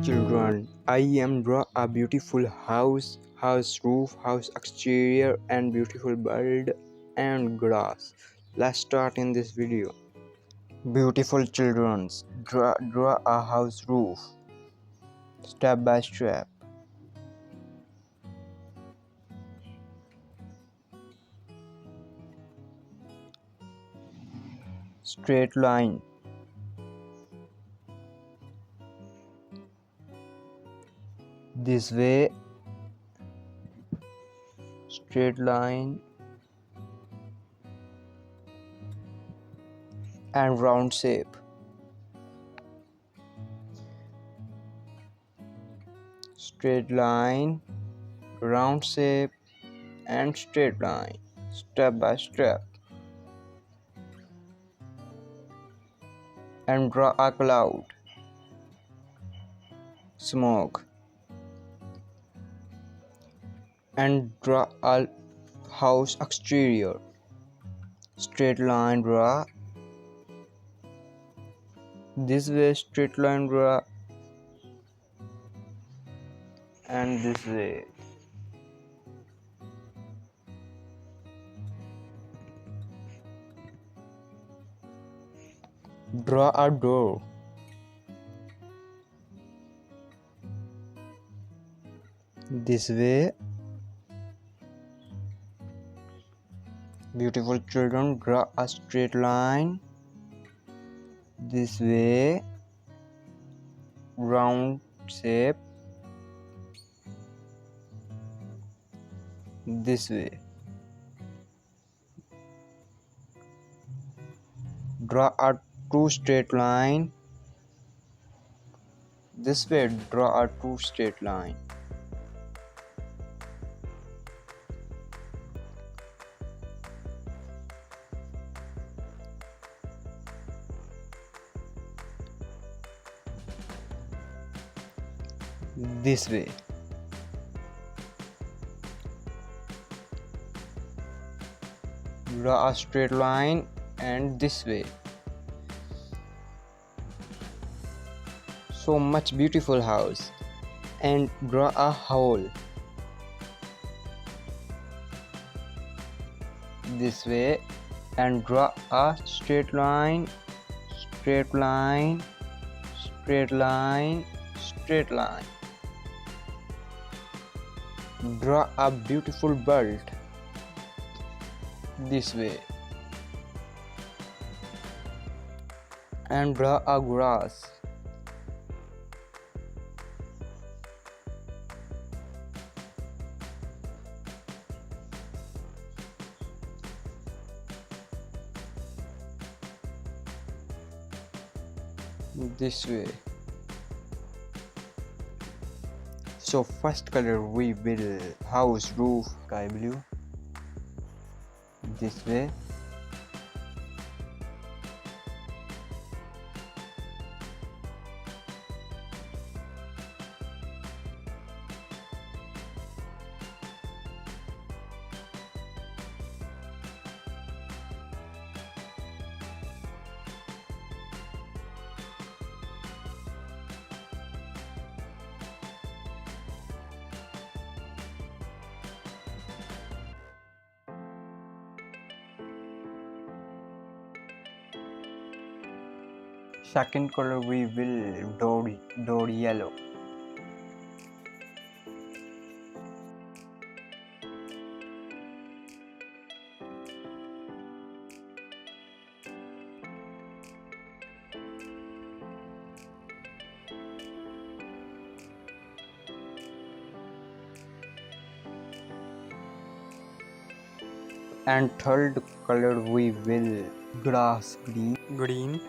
Children, I am draw a beautiful house, house roof, house exterior, and beautiful bird and grass. Let's start in this video. Beautiful children, draw a house roof, step by step. Straight line. This way. Straight line. And round shape. Straight line, round shape, and straight line, step by step. And draw a cloud, smoke. And draw a house exterior. Straight line draw. This way straight line draw. And this way. Draw a door. This way. Beautiful children, draw a straight line. This way. Round shape. This way. Draw a two straight line. This way draw a two straight line. This way. Draw a straight line and this way. So much beautiful house. And draw a hole. This way. And draw a straight line, straight line, straight line, straight line. Draw a beautiful bird. This way. And draw a grass. This way. So first color we will house roof sky blue. This way. Second color we will door yellow. And third color we will grass green.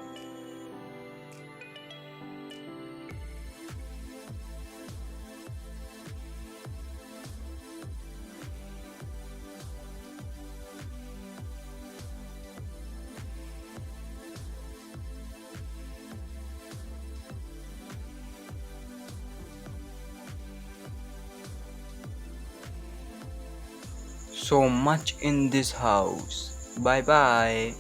So much in this house. Bye bye.